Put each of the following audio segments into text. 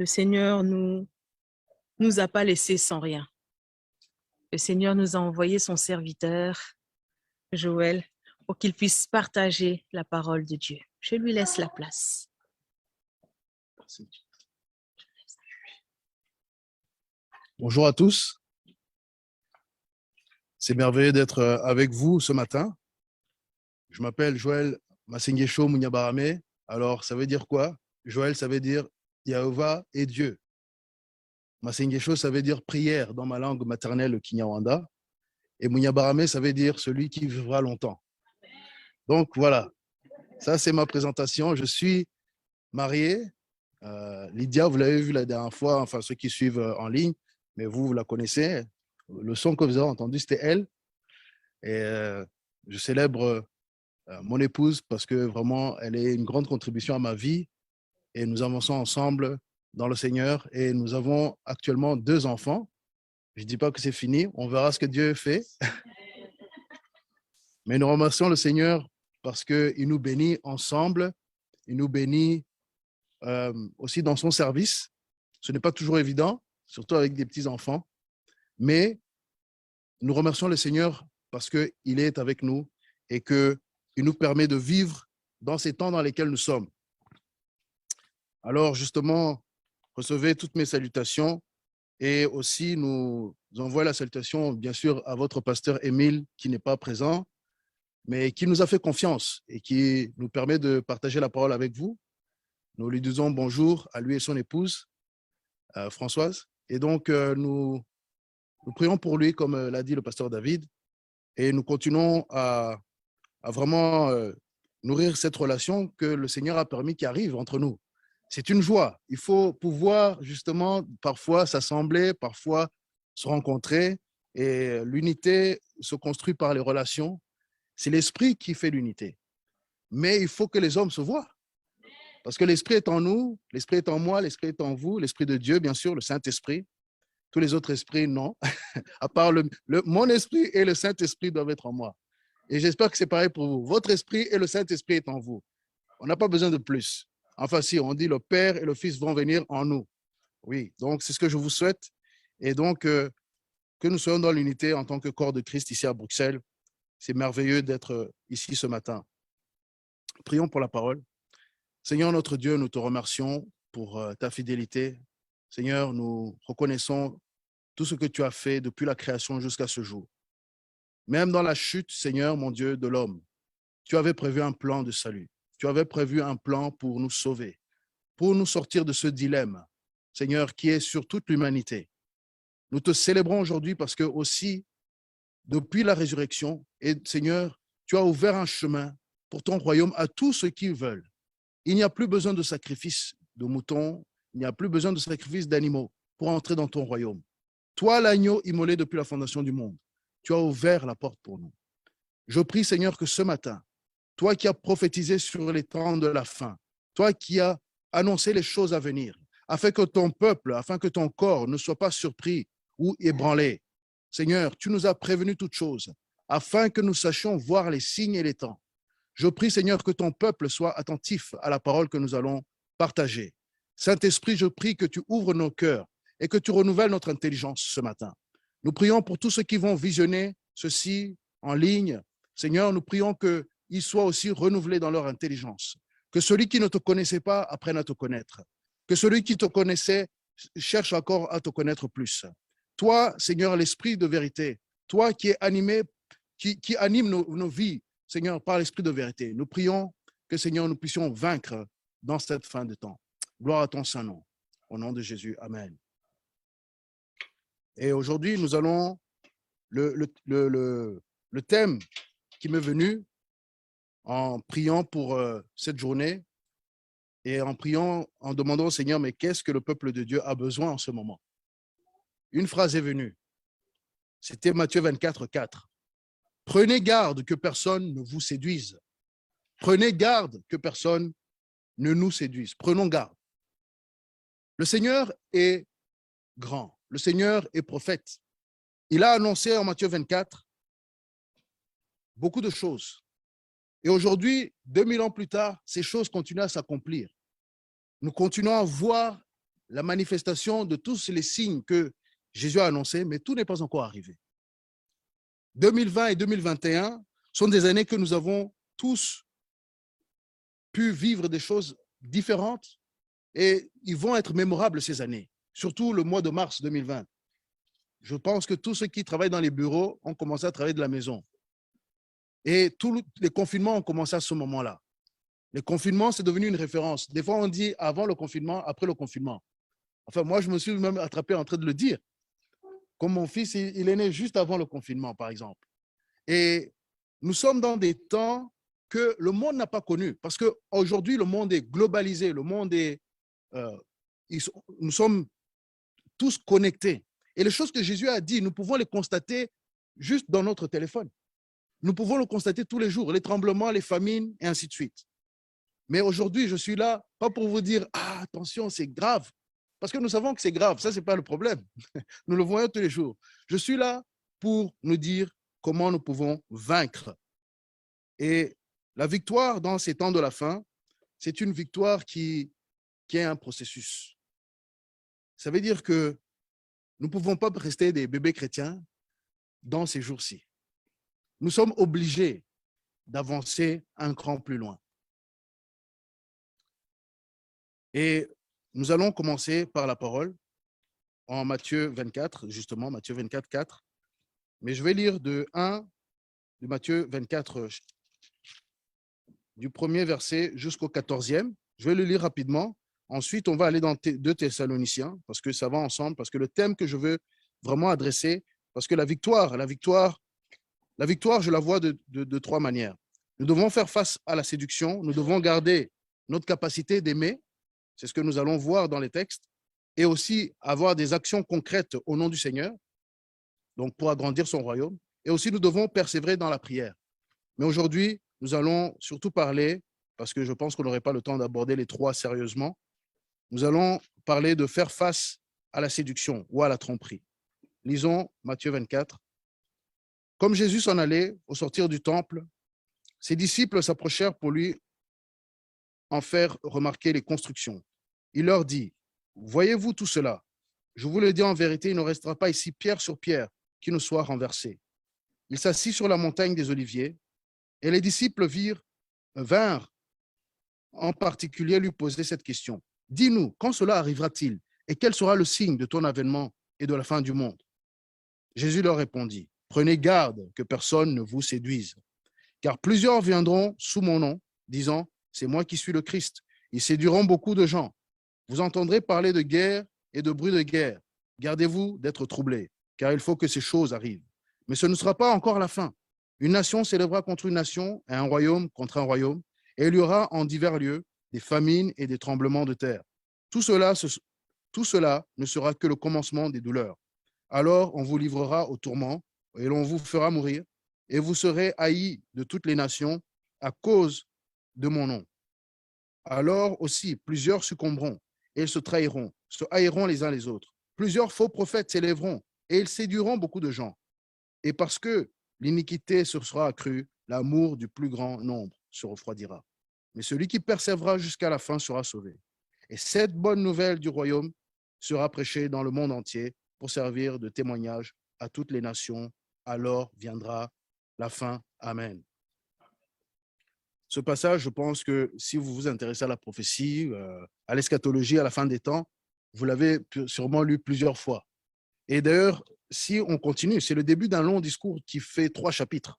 Le Seigneur nous a pas laissés sans rien. Le Seigneur nous a envoyé son serviteur, Joël, pour qu'il puisse partager la parole de Dieu. Je lui laisse la place. Merci. Bonjour à tous. C'est merveilleux d'être avec vous ce matin. Je m'appelle Joël Masengesho Munyabarame. Alors, ça veut dire quoi? Joël, ça veut dire Yahova est Dieu. Masengesho, ça veut dire prière dans ma langue maternelle, le Kinyarwanda. Et Munyabarame, ça veut dire celui qui vivra longtemps. Donc, voilà. Ça, c'est ma présentation. Je suis marié. Lydia, vous l'avez vu la dernière fois, enfin, ceux qui suivent en ligne, mais vous la connaissez. Le son que vous avez entendu, c'était elle. Et je célèbre mon épouse parce que vraiment, elle est une grande contribution à ma vie. Et nous avançons ensemble dans le Seigneur. Et nous avons actuellement 2 enfants. Je ne dis pas que c'est fini. On verra ce que Dieu fait. Mais nous remercions le Seigneur parce qu'il nous bénit ensemble. Il nous bénit aussi dans son service. Ce n'est pas toujours évident, surtout avec des petits-enfants. Mais nous remercions le Seigneur parce qu'il est avec nous et qu'il nous permet de vivre dans ces temps dans lesquels nous sommes. Alors, justement, recevez toutes mes salutations et aussi nous envoyons la salutation, bien sûr, à votre pasteur Émile qui n'est pas présent, mais qui nous a fait confiance et qui nous permet de partager la parole avec vous. Nous lui disons bonjour à lui et son épouse, Françoise. Et donc, nous prions pour lui, comme l'a dit le pasteur David, et nous continuons à vraiment nourrir cette relation que le Seigneur a permis qui arrive entre nous. C'est une joie. Il faut pouvoir justement parfois s'assembler, parfois se rencontrer, et l'unité se construit par les relations. C'est l'esprit qui fait l'unité. Mais il faut que les hommes se voient. Parce que l'esprit est en nous, l'esprit est en moi, l'esprit est en vous, l'esprit de Dieu, bien sûr, le Saint-Esprit. Tous les autres esprits, non. À part mon esprit et le Saint-Esprit doivent être en moi. Et j'espère que c'est pareil pour vous. Votre esprit et le Saint-Esprit est en vous. On n'a pas besoin de plus. Enfin, si, on dit le Père et le Fils vont venir en nous. Oui, donc c'est ce que je vous souhaite. Et donc, que nous soyons dans l'unité en tant que corps de Christ ici à Bruxelles. C'est merveilleux d'être ici ce matin. Prions pour la parole. Seigneur notre Dieu, nous te remercions pour ta fidélité. Seigneur, nous reconnaissons tout ce que tu as fait depuis la création jusqu'à ce jour. Même dans la chute, Seigneur, mon Dieu, de l'homme, tu avais prévu un plan de salut. Tu avais prévu un plan pour nous sauver, pour nous sortir de ce dilemme, Seigneur, qui est sur toute l'humanité. Nous te célébrons aujourd'hui parce que aussi, depuis la résurrection, et Seigneur, tu as ouvert un chemin pour ton royaume à tous ceux qui veulent. Il n'y a plus besoin de sacrifice de moutons, il n'y a plus besoin de sacrifice d'animaux pour entrer dans ton royaume. Toi, l'agneau immolé depuis la fondation du monde, tu as ouvert la porte pour nous. Je prie, Seigneur, que ce matin, toi qui as prophétisé sur les temps de la fin, toi qui as annoncé les choses à venir, afin que ton peuple, afin que ton corps ne soit pas surpris ou ébranlé. Seigneur, tu nous as prévenu toutes choses, afin que nous sachions voir les signes et les temps. Je prie, Seigneur, que ton peuple soit attentif à la parole que nous allons partager. Saint-Esprit, je prie que tu ouvres nos cœurs et que tu renouvelles notre intelligence ce matin. Nous prions pour tous ceux qui vont visionner ceci en ligne. Seigneur, nous prions qu'ils soient aussi renouvelés dans leur intelligence. Que celui qui ne te connaissait pas apprenne à te connaître. Que celui qui te connaissait cherche encore à te connaître plus. Toi, Seigneur, l'esprit de vérité, toi qui es animé, qui anime nos vies, Seigneur, par l'esprit de vérité, nous prions que, Seigneur, nous puissions vaincre dans cette fin de temps. Gloire à ton saint nom. Au nom de Jésus. Amen. Et aujourd'hui, nous allons, le thème qui m'est venu en priant pour cette journée et en priant, en demandant au Seigneur, mais qu'est-ce que le peuple de Dieu a besoin en ce moment? Une phrase est venue. C'était Matthieu 24, 4. Prenez garde que personne ne vous séduise. Prenez garde que personne ne nous séduise. Prenons garde. Le Seigneur est grand. Le Seigneur est prophète. Il a annoncé en Matthieu 24 beaucoup de choses. Et aujourd'hui, 2000 ans plus tard, ces choses continuent à s'accomplir. Nous continuons à voir la manifestation de tous les signes que Jésus a annoncés, mais tout n'est pas encore arrivé. 2020 et 2021 sont des années que nous avons tous pu vivre des choses différentes et ils vont être mémorables ces années, surtout le mois de mars 2020. Je pense que tous ceux qui travaillent dans les bureaux ont commencé à travailler de la maison. Et tous les confinements ont commencé à ce moment-là. Le confinement, c'est devenu une référence. Des fois, on dit avant le confinement, après le confinement. Enfin, moi, je me suis même attrapé en train de le dire. Comme mon fils, il est né juste avant le confinement, par exemple. Et nous sommes dans des temps que le monde n'a pas connus. Parce qu'aujourd'hui, le monde est globalisé. Le monde est... nous sommes tous connectés. Et les choses que Jésus a dit, nous pouvons les constater juste dans notre téléphone. Nous pouvons le constater tous les jours, les tremblements, les famines, et ainsi de suite. Mais aujourd'hui, je suis là, pas pour vous dire, ah, attention, c'est grave. Parce que nous savons que c'est grave, ça, ce n'est pas le problème. Nous le voyons tous les jours. Je suis là pour nous dire comment nous pouvons vaincre. Et la victoire dans ces temps de la fin, c'est une victoire qui est un processus. Ça veut dire que nous ne pouvons pas rester des bébés chrétiens dans ces jours-ci. Nous sommes obligés d'avancer un cran plus loin. Et nous allons commencer par la parole en Matthieu 24, justement, Matthieu 24, 4. Mais je vais lire de Matthieu 24, du premier verset jusqu'au 14e. Je vais le lire rapidement. Ensuite, on va aller dans 2 Thessaloniciens, parce que ça va ensemble, parce que le thème que je veux vraiment adresser, parce que la victoire, je la vois de 3 manières. Nous devons faire face à la séduction, nous devons garder notre capacité d'aimer, c'est ce que nous allons voir dans les textes, et aussi avoir des actions concrètes au nom du Seigneur, donc pour agrandir son royaume, et aussi nous devons persévérer dans la prière. Mais aujourd'hui, nous allons surtout parler, parce que je pense qu'on n'aurait pas le temps d'aborder les 3 sérieusement, nous allons parler de faire face à la séduction ou à la tromperie. Lisons Matthieu 24. Comme Jésus s'en allait au sortir du temple, ses disciples s'approchèrent pour lui en faire remarquer les constructions. Il leur dit, « Voyez-vous tout cela? Je vous le dis en vérité, il ne restera pas ici pierre sur pierre qui ne soit renversée. » Il s'assit sur la montagne des Oliviers et les disciples vinrent en particulier lui poser cette question. « Dis-nous, quand cela arrivera-t-il et quel sera le signe de ton avènement et de la fin du monde? » Jésus leur répondit, « Prenez garde que personne ne vous séduise, car plusieurs viendront sous mon nom, disant, c'est moi qui suis le Christ. Ils séduiront beaucoup de gens. Vous entendrez parler de guerre et de bruit de guerre. Gardez-vous d'être troublés, car il faut que ces choses arrivent. Mais ce ne sera pas encore la fin. Une nation s'élèvera contre une nation et un royaume contre un royaume, et il y aura en divers lieux des famines et des tremblements de terre. Tout cela ne sera que le commencement des douleurs. Alors on vous livrera au tourment et l'on vous fera mourir, et vous serez haïs de toutes les nations à cause de mon nom. Alors aussi, plusieurs succomberont et ils se trahiront, se haïront les uns les autres. Plusieurs faux prophètes s'élèveront et ils séduiront beaucoup de gens. Et parce que l'iniquité se sera accrue, l'amour du plus grand nombre se refroidira. Mais celui qui persévérera jusqu'à la fin sera sauvé. Et cette bonne nouvelle du royaume sera prêchée dans le monde entier pour servir de témoignage à toutes les nations. Alors viendra la fin. Amen. Ce passage, je pense que si vous vous intéressez à la prophétie, à l'eschatologie, à la fin des temps, vous l'avez sûrement lu plusieurs fois. Et d'ailleurs, si on continue, c'est le début d'un long discours qui fait 3 chapitres.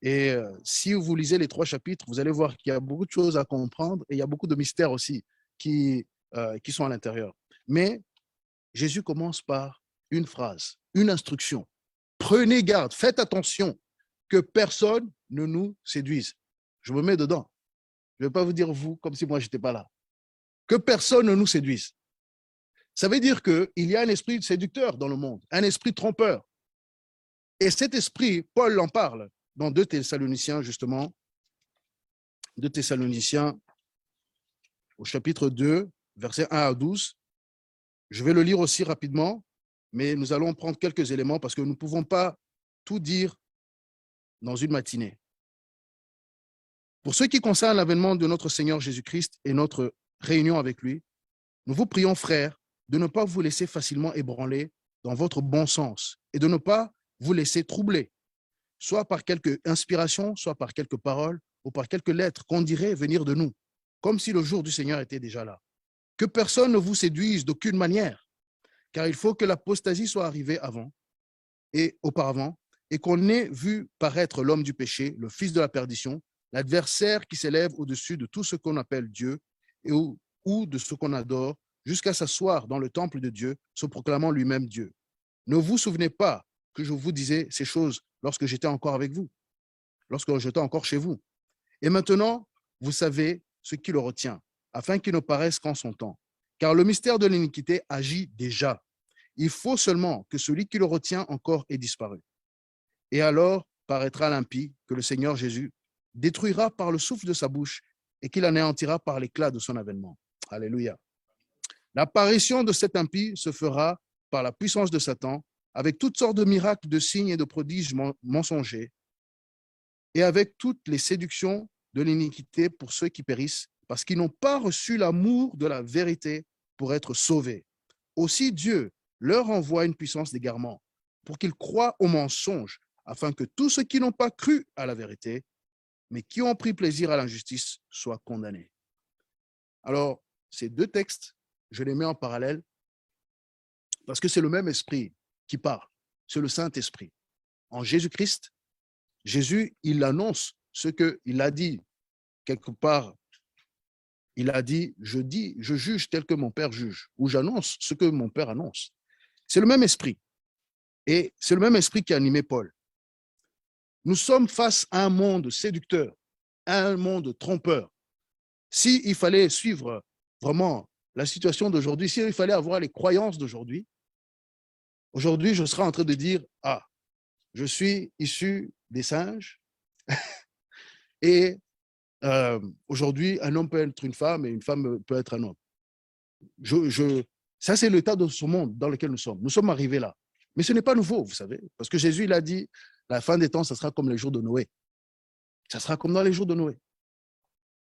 Et si vous lisez les 3 chapitres, vous allez voir qu'il y a beaucoup de choses à comprendre et il y a beaucoup de mystères aussi qui sont à l'intérieur. Mais Jésus commence par une phrase, une instruction. Prenez garde, faites attention que personne ne nous séduise. Je me mets dedans. Je ne vais pas vous dire vous comme si moi je n'étais pas là. Que personne ne nous séduise. Ça veut dire qu'il y a un esprit séducteur dans le monde, un esprit trompeur. Et cet esprit, Paul en parle dans 2 Thessaloniciens, justement, 2 Thessaloniciens au chapitre 2, versets 1 à 12. Je vais le lire aussi rapidement, mais nous allons prendre quelques éléments parce que nous ne pouvons pas tout dire dans une matinée. Pour ce qui concerne l'avènement de notre Seigneur Jésus-Christ et notre réunion avec lui, nous vous prions, frères, de ne pas vous laisser facilement ébranler dans votre bon sens et de ne pas vous laisser troubler, soit par quelque inspiration, soit par quelques paroles ou par quelques lettres qu'on dirait venir de nous, comme si le jour du Seigneur était déjà là. Que personne ne vous séduise d'aucune manière, car il faut que l'apostasie soit arrivée avant et auparavant, et qu'on ait vu paraître l'homme du péché, le fils de la perdition, l'adversaire qui s'élève au-dessus de tout ce qu'on appelle Dieu ou de ce qu'on adore, jusqu'à s'asseoir dans le temple de Dieu, se proclamant lui-même Dieu. Ne vous souvenez pas que je vous disais ces choses lorsque j'étais encore avec vous, lorsque j'étais encore chez vous. Et maintenant, vous savez ce qui le retient, afin qu'il ne paraisse qu'en son temps. Car le mystère de l'iniquité agit déjà. Il faut seulement que celui qui le retient encore ait disparu. Et alors paraîtra l'impie que le Seigneur Jésus détruira par le souffle de sa bouche et qu'il anéantira par l'éclat de son avènement. Alléluia. L'apparition de cet impie se fera par la puissance de Satan, avec toutes sortes de miracles, de signes et de prodiges mensongers, et avec toutes les séductions de l'iniquité pour ceux qui périssent, parce qu'ils n'ont pas reçu l'amour de la vérité pour être sauvés. Aussi Dieu leur envoie une puissance d'égarement, pour qu'ils croient au mensonge, afin que tous ceux qui n'ont pas cru à la vérité, mais qui ont pris plaisir à l'injustice, soient condamnés. Alors, ces deux textes, je les mets en parallèle, parce que c'est le même esprit qui parle, c'est le Saint-Esprit. En Jésus-Christ, Jésus, il annonce ce qu'il a dit quelque part. Il a dit, je juge tel que mon Père juge, ou j'annonce ce que mon Père annonce. C'est le même esprit. Et c'est le même esprit qui a animé Paul. Nous sommes face à un monde séducteur, à un monde trompeur. S'il fallait suivre vraiment la situation d'aujourd'hui, s'il fallait avoir les croyances d'aujourd'hui, aujourd'hui, je serais en train de dire, ah, je suis issu des singes et aujourd'hui, un homme peut être une femme et une femme peut être un homme. Ça, c'est l'état de ce monde dans lequel nous sommes. Nous sommes arrivés là. Mais ce n'est pas nouveau, vous savez, parce que Jésus, il a dit, la fin des temps, ça sera comme les jours de Noé. Ça sera comme dans les jours de Noé.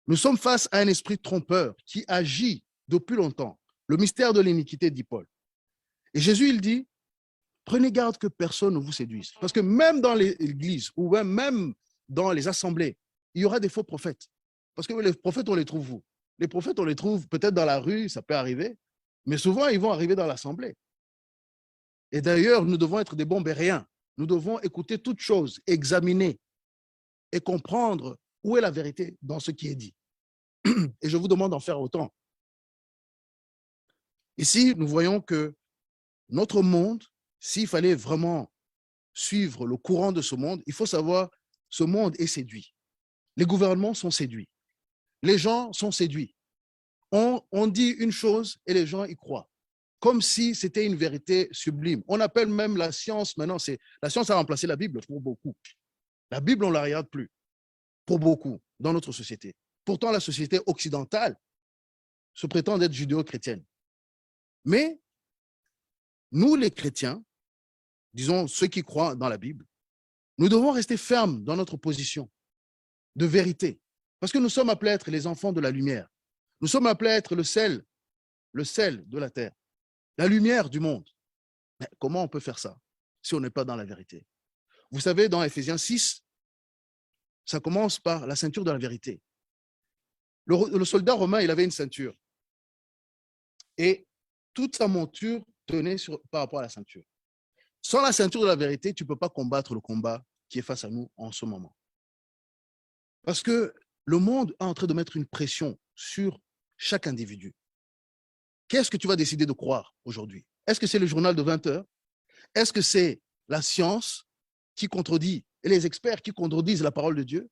Nous sommes face à un esprit trompeur qui agit depuis longtemps. Le mystère de l'iniquité, dit Paul. Et Jésus, il dit, prenez garde que personne ne vous séduise. Parce que même dans l'église ou même dans les assemblées, il y aura des faux prophètes. Parce que les prophètes, on les trouve où? Les prophètes, on les trouve peut-être dans la rue, ça peut arriver, mais souvent, ils vont arriver dans l'assemblée. Et d'ailleurs, nous devons être des bons bériens. Nous devons écouter toutes choses, examiner et comprendre où est la vérité dans ce qui est dit. Et je vous demande d'en faire autant. Ici, nous voyons que notre monde, s'il fallait vraiment suivre le courant de ce monde, il faut savoir, ce monde est séduit. Les gouvernements sont séduits. Les gens sont séduits. On dit une chose et les gens y croient, comme si c'était une vérité sublime. On appelle même la science, maintenant, la science a remplacé la Bible pour beaucoup. La Bible, on ne la regarde plus, pour beaucoup, dans notre société. Pourtant, la société occidentale se prétend être judéo-chrétienne. Mais nous, les chrétiens, disons ceux qui croient dans la Bible, nous devons rester fermes dans notre position de vérité. Parce que nous sommes appelés à être les enfants de la lumière. Nous sommes appelés à être le sel de la terre, la lumière du monde. Mais comment on peut faire ça si on n'est pas dans la vérité? Vous savez, dans Éphésiens 6, ça commence par la ceinture de la vérité. Le soldat romain, il avait une ceinture. Et toute sa monture tenait par rapport à la ceinture. Sans la ceinture de la vérité, tu ne peux pas combattre le combat qui est face à nous en ce moment. Parce que le monde est en train de mettre une pression sur chaque individu. Qu'est-ce que tu vas décider de croire aujourd'hui? Est-ce que c'est le journal de 20 heures? Est-ce que c'est la science qui contredit et les experts qui contredisent la parole de Dieu?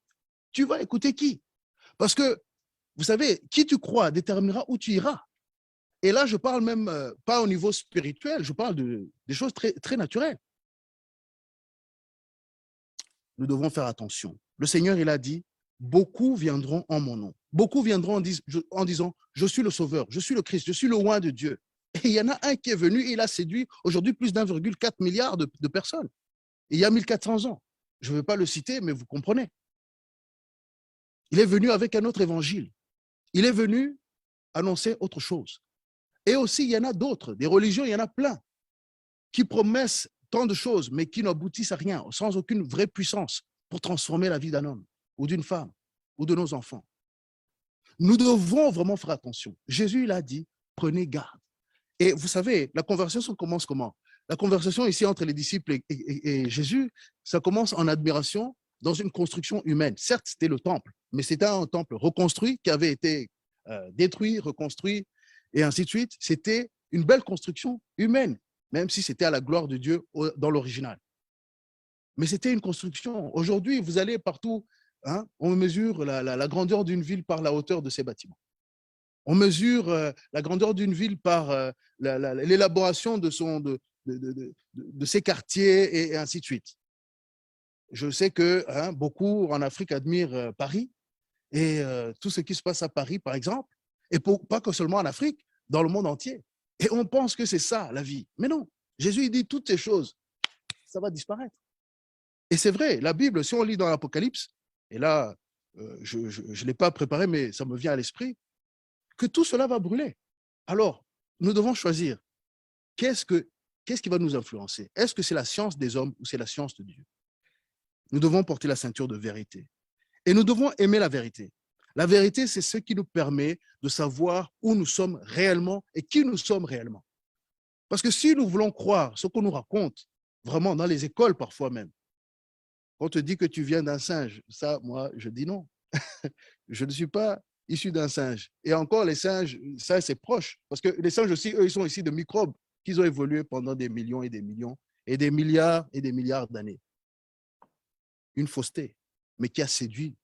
Tu vas écouter qui? Parce que, vous savez, qui tu crois déterminera où tu iras. Et là, je parle même pas au niveau spirituel, je parle des choses très, très naturelles. Nous devons faire attention. Le Seigneur, il a dit, beaucoup viendront en mon nom. Beaucoup viendront en disant, je suis le Sauveur, je suis le Christ, je suis le Roi de Dieu. Et il y en a un qui est venu et il a séduit aujourd'hui plus d'1,4 milliard de personnes. Et il y a 1400 ans. Je ne vais pas le citer, mais vous comprenez. Il est venu avec un autre évangile. Il est venu annoncer autre chose. Et aussi, il y en a d'autres, des religions, il y en a plein, qui promettent tant de choses, mais qui n'aboutissent à rien, sans aucune vraie puissance pour transformer la vie d'un homme ou d'une femme ou de nos enfants. Nous devons vraiment faire attention. Jésus, il a dit, prenez garde. Et vous savez, la conversation commence comment? La conversation ici entre les disciples et Jésus, ça commence en admiration dans une construction humaine. Certes, c'était le temple, mais c'était un temple reconstruit qui avait été détruit, reconstruit, et ainsi de suite. C'était une belle construction humaine, même si c'était à la gloire de Dieu dans l'original. Mais c'était une construction. Aujourd'hui, vous allez partout, hein, on mesure la grandeur d'une ville par la hauteur de ses bâtiments. On mesure la grandeur d'une ville par l'élaboration de ses quartiers et ainsi de suite. Je sais que beaucoup en Afrique admirent Paris et tout ce qui se passe à Paris, par exemple, et pas que seulement en Afrique, dans le monde entier. Et on pense que c'est ça, la vie. Mais non, Jésus il dit toutes ces choses, ça va disparaître. Et c'est vrai, la Bible, si on lit dans l'Apocalypse, et là, je ne l'ai pas préparé, mais ça me vient à l'esprit, que tout cela va brûler. Alors, nous devons choisir qu'est-ce qui va nous influencer. Est-ce que c'est la science des hommes ou c'est la science de Dieu? Nous devons porter la ceinture de vérité. Et nous devons aimer la vérité. La vérité, c'est ce qui nous permet de savoir où nous sommes réellement et qui nous sommes réellement. Parce que si nous voulons croire ce qu'on nous raconte, vraiment dans les écoles parfois même, on te dit que tu viens d'un singe. Ça, moi, je dis non. Je ne suis pas issu d'un singe. Et encore, les singes, ça, c'est proche. Parce que les singes aussi, eux, ils sont ici de microbes qu'ils ont évolué pendant des millions et des millions et des milliards d'années. Une fausseté, mais qui a séduit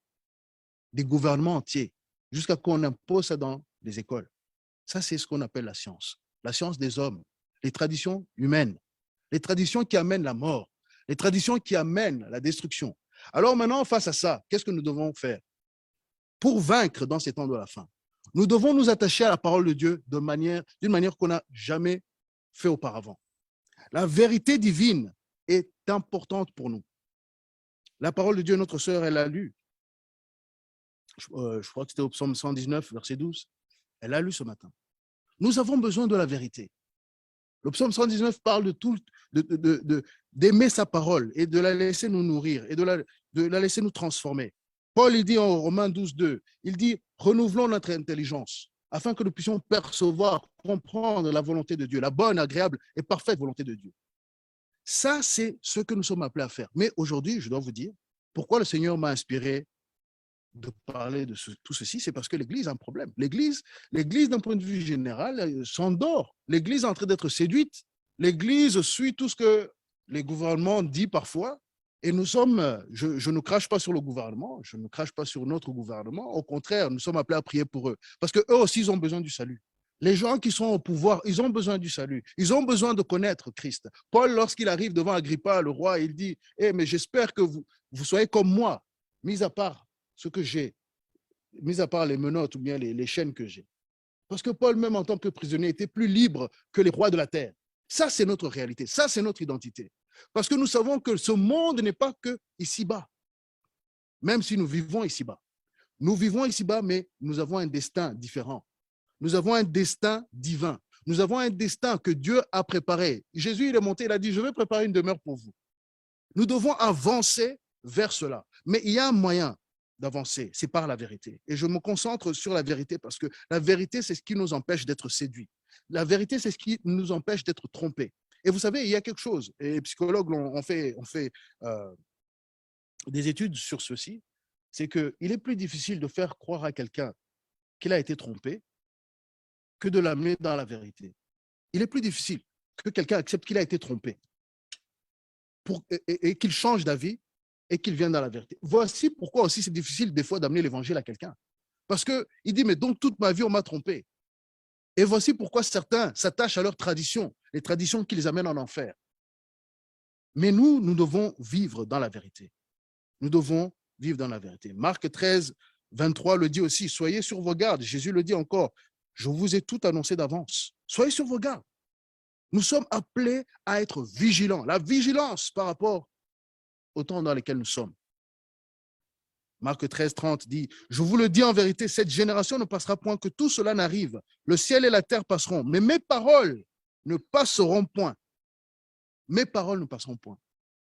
des gouvernements entiers jusqu'à qu'on impose ça dans les écoles. Ça, c'est ce qu'on appelle la science des hommes, les traditions humaines, les traditions qui amènent la mort, les traditions qui amènent la destruction. Alors maintenant, face à ça, qu'est-ce que nous devons faire? Pour vaincre dans ces temps de la fin, nous devons nous attacher à la parole de Dieu d'une manière qu'on n'a jamais fait auparavant. La vérité divine est importante pour nous. La parole de Dieu, notre sœur, elle a lu. Je crois que c'était au psaume 119, verset 12. Elle a lu ce matin. Nous avons besoin de la vérité. Le psaume 119 parle d'aimer sa parole et de la laisser nous nourrir et de la laisser nous transformer. Paul, il dit en Romains 12, 2, il dit « Renouvelons notre intelligence afin que nous puissions percevoir, comprendre la volonté de Dieu, la bonne, agréable et parfaite volonté de Dieu. » Ça, c'est ce que nous sommes appelés à faire. Mais aujourd'hui, je dois vous dire, pourquoi le Seigneur m'a inspiré de parler de tout ceci, c'est parce que l'Église a un problème. L'Église, d'un point de vue général, s'endort. L'Église est en train d'être séduite. L'Église suit tout ce que les gouvernements disent parfois. Et nous sommes, je ne crache pas sur le gouvernement, je ne crache pas sur notre gouvernement. Au contraire, nous sommes appelés à prier pour eux. Parce qu'eux aussi, ils ont besoin du salut. Les gens qui sont au pouvoir, ils ont besoin du salut. Ils ont besoin de connaître Christ. Paul, lorsqu'il arrive devant Agrippa, le roi, il dit « mais j'espère que vous soyez comme moi, mis à part ce que j'ai, mis à part les menottes ou bien les chaînes que j'ai. » Parce que Paul, même en tant que prisonnier, était plus libre que les rois de la terre. Ça, c'est notre réalité. Ça, c'est notre identité. Parce que nous savons que ce monde n'est pas que ici-bas. Même si nous vivons ici-bas. Nous vivons ici-bas, mais nous avons un destin différent. Nous avons un destin divin. Nous avons un destin que Dieu a préparé. Jésus, il est monté, il a dit, je vais préparer une demeure pour vous. Nous devons avancer vers cela. Mais il y a un moyen d'avancer, c'est par la vérité. Et je me concentre sur la vérité parce que la vérité, c'est ce qui nous empêche d'être séduits. La vérité, c'est ce qui nous empêche d'être trompés. Et vous savez, il y a quelque chose, et les psychologues ont fait des études sur ceci, c'est qu'il est plus difficile de faire croire à quelqu'un qu'il a été trompé que de l'amener dans la vérité. Il est plus difficile que quelqu'un accepte qu'il a été trompé et qu'il change d'avis et qu'il vienne dans la vérité. Voici pourquoi aussi c'est difficile des fois d'amener l'évangile à quelqu'un. Parce qu'il dit, mais donc toute ma vie, on m'a trompé. Et voici pourquoi certains s'attachent à leurs traditions, les traditions qui les amènent en enfer. Mais nous devons vivre dans la vérité. Nous devons vivre dans la vérité. Marc 13, 23 le dit aussi, soyez sur vos gardes. Jésus le dit encore, je vous ai tout annoncé d'avance. Soyez sur vos gardes. Nous sommes appelés à être vigilants. La vigilance par rapport au temps dans lequel nous sommes. Marc 13, 30 dit, « Je vous le dis en vérité, cette génération ne passera point que tout cela n'arrive. Le ciel et la terre passeront, mais mes paroles ne passeront point. Mes paroles ne passeront point. »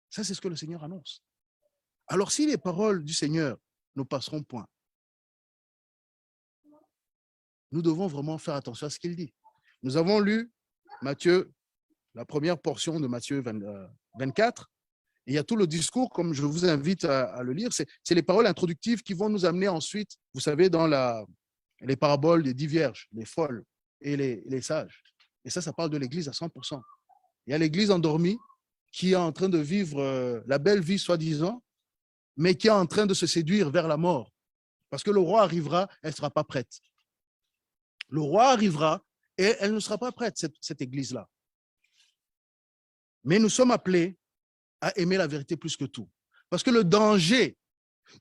Ça, c'est ce que le Seigneur annonce. Alors, si les paroles du Seigneur ne passeront point, nous devons vraiment faire attention à ce qu'il dit. Nous avons lu Matthieu, la première portion de Matthieu 24. Et il y a tout le discours, comme je vous invite à le lire. C'est les paroles introductives qui vont nous amener ensuite, vous savez, dans les paraboles des 10 vierges, les folles et les sages. Et ça parle de l'Église à 100%. Il y a l'Église endormie qui est en train de vivre la belle vie, soi-disant, mais qui est en train de se séduire vers la mort. Parce que le roi arrivera, elle ne sera pas prête. Le roi arrivera et elle ne sera pas prête, cette Église-là. Mais nous sommes appelés à aimer la vérité plus que tout. Parce que le danger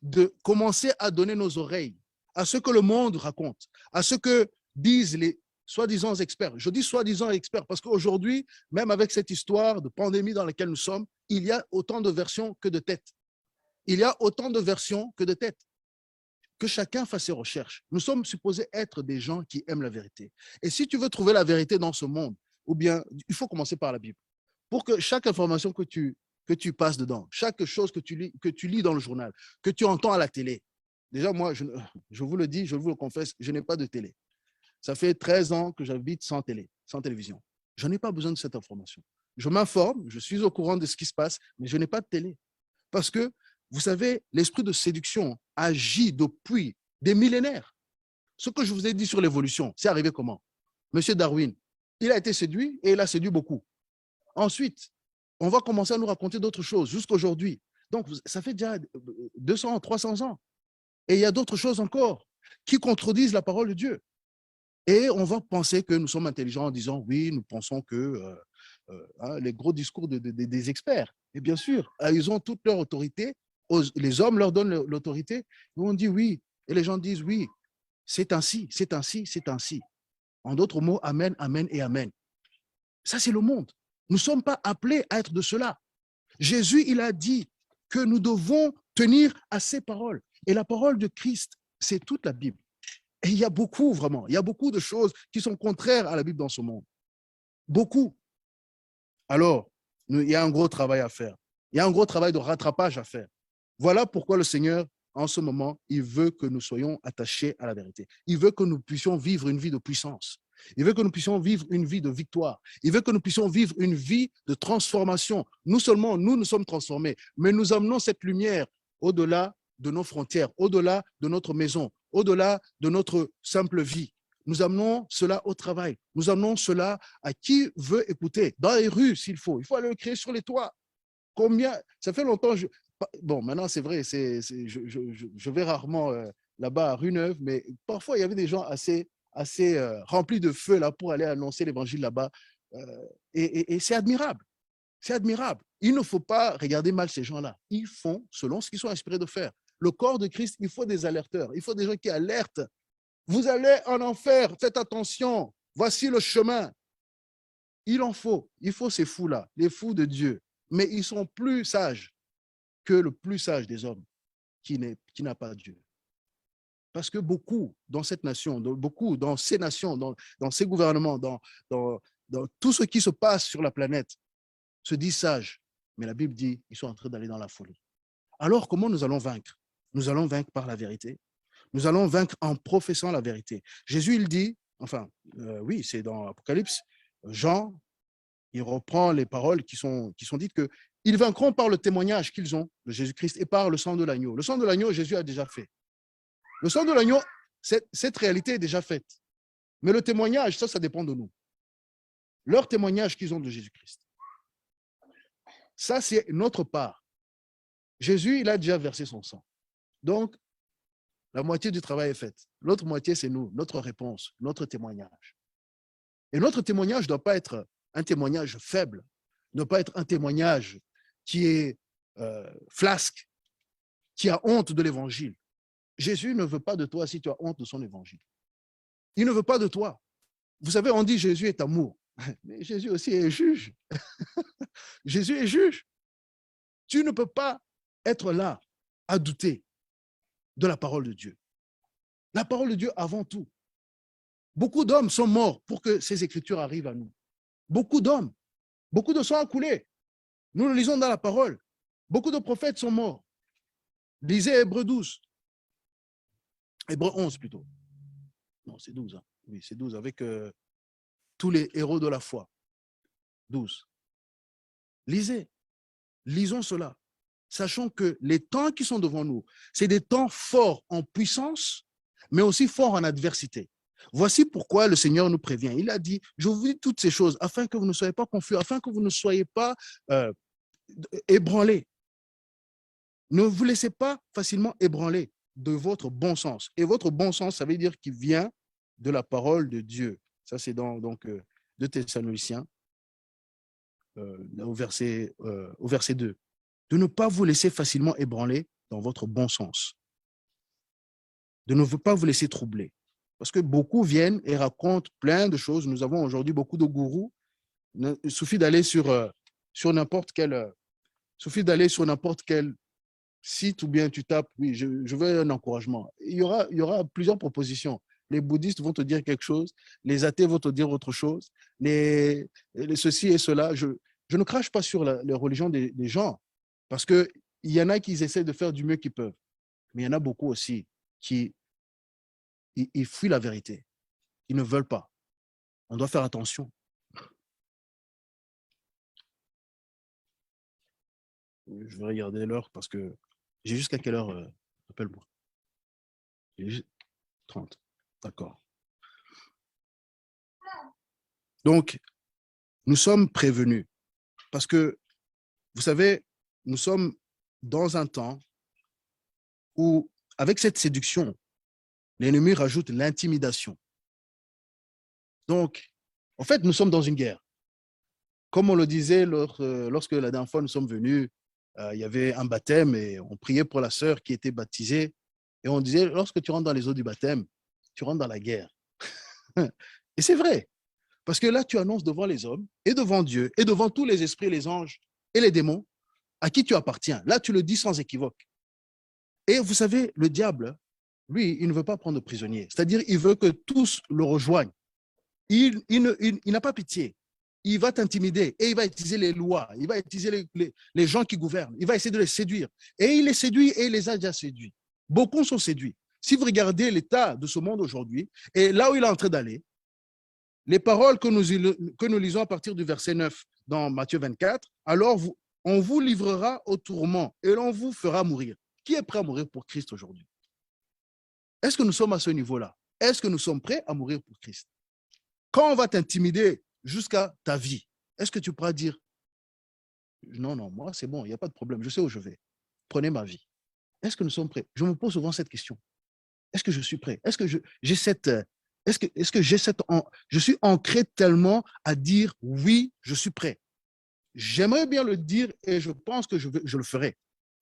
de commencer à donner nos oreilles à ce que le monde raconte, à ce que disent les soi-disant experts. Je dis soi-disant experts parce qu'aujourd'hui, même avec cette histoire de pandémie dans laquelle nous sommes, il y a autant de versions que de têtes. Il y a autant de versions que de têtes. Que chacun fasse ses recherches. Nous sommes supposés être des gens qui aiment la vérité. Et si tu veux trouver la vérité dans ce monde, ou bien il faut commencer par la Bible. Pour que chaque information que tu passes dedans, chaque chose que tu lis dans le journal, que tu entends à la télé. Déjà, moi, je vous le dis, je vous le confesse, je n'ai pas de télé. Ça fait 13 ans que j'habite sans télé, sans télévision. Je n'ai pas besoin de cette information. Je m'informe, je suis au courant de ce qui se passe, mais je n'ai pas de télé. Parce que, vous savez, l'esprit de séduction agit depuis des millénaires. Ce que je vous ai dit sur l'évolution, c'est arrivé comment? Monsieur Darwin, il a été séduit et il a séduit beaucoup. Ensuite, on va commencer à nous raconter d'autres choses jusqu'à aujourd'hui. Donc, ça fait déjà 200, 300 ans. Et il y a d'autres choses encore qui contredisent la parole de Dieu. Et on va penser que nous sommes intelligents en disant, oui, nous pensons que les gros discours des experts. Et bien sûr, ils ont toute leur autorité. Les hommes leur donnent l'autorité. Nous, on dit oui. Et les gens disent oui. C'est ainsi, c'est ainsi, c'est ainsi. En d'autres mots, amen, amen et amen. Ça, c'est le monde. Nous ne sommes pas appelés à être de cela. Jésus, il a dit que nous devons tenir à ses paroles. Et la parole de Christ, c'est toute la Bible. Et il y a beaucoup, vraiment, il y a beaucoup de choses qui sont contraires à la Bible dans ce monde. Beaucoup. Alors, il y a un gros travail à faire. Il y a un gros travail de rattrapage à faire. Voilà pourquoi le Seigneur, en ce moment, il veut que nous soyons attachés à la vérité. Il veut que nous puissions vivre une vie de puissance. Il veut que nous puissions vivre une vie de victoire. Il veut que nous puissions vivre une vie de transformation. Nous seulement, nous sommes transformés, mais nous amenons cette lumière au-delà de nos frontières, au-delà de notre maison, au-delà de notre simple vie. Nous amenons cela au travail. Nous amenons cela à qui veut écouter. Dans les rues, s'il faut. Il faut aller le créer sur les toits. Combien? Ça fait longtemps. Bon, maintenant, c'est vrai, je vais rarement là-bas à Rue Neuve, mais parfois, il y avait des gens assez remplis de feu là, pour aller annoncer l'évangile là-bas. Et c'est admirable. C'est admirable. Il ne faut pas regarder mal ces gens-là. Ils font selon ce qu'ils sont inspirés de faire. Le corps de Christ, il faut des alerteurs. Il faut des gens qui alertent. Vous allez en enfer, faites attention. Voici le chemin. Il en faut. Il faut ces fous-là, les fous de Dieu. Mais ils sont plus sages que le plus sage des hommes qui n'a pas Dieu. Parce que beaucoup dans cette nation, beaucoup dans ces nations, dans ces gouvernements, dans tout ce qui se passe sur la planète, se disent sages. Mais la Bible dit qu'ils sont en train d'aller dans la folie. Alors, comment nous allons vaincre? Nous allons vaincre par la vérité. Nous allons vaincre en professant la vérité. Jésus, il dit, enfin, oui, c'est dans Apocalypse, Jean, il reprend les paroles qui sont dites qu'ils vaincront par le témoignage qu'ils ont de Jésus-Christ et par le sang de l'agneau. Le sang de l'agneau, Jésus a déjà fait. Le sang de l'agneau, cette réalité est déjà faite. Mais le témoignage, ça dépend de nous. Leur témoignage qu'ils ont de Jésus-Christ. Ça, c'est notre part. Jésus, il a déjà versé son sang. Donc, la moitié du travail est faite. L'autre moitié, c'est nous, notre réponse, notre témoignage. Et notre témoignage ne doit pas être un témoignage faible, ne doit pas être un témoignage qui est flasque, qui a honte de l'évangile. Jésus ne veut pas de toi si tu as honte de son évangile. Il ne veut pas de toi. Vous savez, on dit Jésus est amour. Mais Jésus aussi est juge. Jésus est juge. Tu ne peux pas être là à douter. de la parole de Dieu. La parole de Dieu avant tout. Beaucoup d'hommes sont morts pour que ces écritures arrivent à nous. Beaucoup d'hommes, beaucoup de sang a coulé. Nous le lisons dans la parole. Beaucoup de prophètes sont morts. Lisez Hébreux 12. Hébreux 11 plutôt. Non, c'est 12. Hein. Oui, c'est 12 avec tous les héros de la foi. 12. Lisez. Lisons cela. Sachons que les temps qui sont devant nous, c'est des temps forts en puissance, mais aussi forts en adversité. Voici pourquoi le Seigneur nous prévient. Il a dit, je vous dis toutes ces choses afin que vous ne soyez pas confus, afin que vous ne soyez pas ébranlés. Ne vous laissez pas facilement ébranler de votre bon sens. Et votre bon sens, ça veut dire qu'il vient de la parole de Dieu. Ça, c'est dans 2 Thessaloniciens, au verset 2. De ne pas vous laisser facilement ébranler dans votre bon sens. De ne pas vous laisser troubler. Parce que beaucoup viennent et racontent plein de choses. Nous avons aujourd'hui beaucoup de gourous. Il suffit d'aller sur n'importe quel site ou bien tu tapes, oui, je veux un encouragement. Il y aura plusieurs propositions. Les bouddhistes vont te dire quelque chose, les athées vont te dire autre chose, les ceci et cela. Je ne crache pas sur la religion des gens, parce qu'il y en a qui essaient de faire du mieux qu'ils peuvent. Mais il y en a beaucoup aussi qui ils fuient la vérité. Ils ne veulent pas. On doit faire attention. Je vais regarder l'heure parce que j'ai jusqu'à quelle heure, appelle-moi. J'ai 30. D'accord. Donc, nous sommes prévenus parce que, vous savez, nous sommes dans un temps où, avec cette séduction, l'ennemi rajoute l'intimidation. Donc, en fait, nous sommes dans une guerre. Comme on le disait lorsque la dernière fois nous sommes venus, il y avait un baptême et on priait pour la sœur qui était baptisée. Et on disait, lorsque tu rentres dans les eaux du baptême, tu rentres dans la guerre. Et c'est vrai. Parce que là, tu annonces devant les hommes et devant Dieu et devant tous les esprits, les anges et les démons à qui tu appartiens. Là, tu le dis sans équivoque. Et vous savez, le diable, lui, il ne veut pas prendre de prisonniers. C'est-à-dire, il veut que tous le rejoignent. Il n'a pas pitié. Il va t'intimider et il va utiliser les lois. Il va utiliser les gens qui gouvernent. Il va essayer de les séduire. Et il les séduit et il les a déjà séduits. Beaucoup sont séduits. Si vous regardez l'état de ce monde aujourd'hui et là où il est en train d'aller, les paroles que nous lisons à partir du verset 9 dans Matthieu 24, alors on vous livrera au tourment et l'on vous fera mourir. Qui est prêt à mourir pour Christ aujourd'hui? Est-ce que nous sommes à ce niveau-là? Est-ce que nous sommes prêts à mourir pour Christ? Quand on va t'intimider jusqu'à ta vie, est-ce que tu pourras dire non, moi c'est bon, il n'y a pas de problème, je sais où je vais. Prenez ma vie. Est-ce que nous sommes prêts? Je me pose souvent cette question. Est-ce que je suis prêt? Est-ce que je suis ancré tellement à dire oui, je suis prêt? J'aimerais bien le dire et je pense que je le ferai.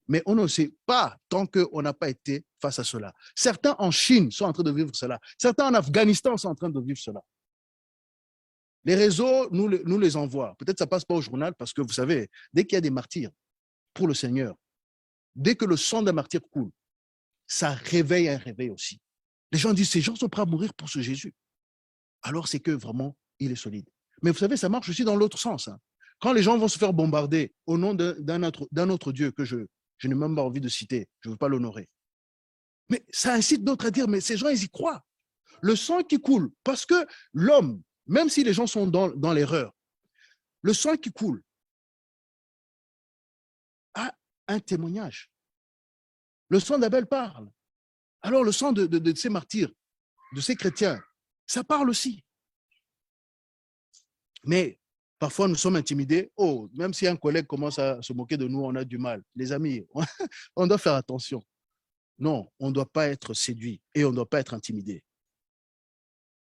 Mais on ne sait pas tant qu'on n'a pas été face à cela. Certains en Chine sont en train de vivre cela. Certains en Afghanistan sont en train de vivre cela. Les réseaux nous les envoient. Peut-être que ça ne passe pas au journal parce que vous savez, dès qu'il y a des martyrs pour le Seigneur, dès que le sang d'un martyr coule, ça réveille un réveil aussi. Les gens disent, ces gens sont prêts à mourir pour ce Jésus. Alors c'est que vraiment, il est solide. Mais vous savez, ça marche aussi dans l'autre sens. Hein. Quand les gens vont se faire bombarder au nom d'un autre Dieu que je n'ai même pas envie de citer, je ne veux pas l'honorer. Mais ça incite d'autres à dire, mais ces gens, ils y croient. Le sang qui coule, parce que l'homme, même si les gens sont dans l'erreur, le sang qui coule a un témoignage. Le sang d'Abel parle. Alors le sang de ces martyrs, de ces chrétiens, ça parle aussi. Mais parfois, nous sommes intimidés. Oh, même si un collègue commence à se moquer de nous, on a du mal. Les amis, on doit faire attention. Non, on ne doit pas être séduit et on ne doit pas être intimidé.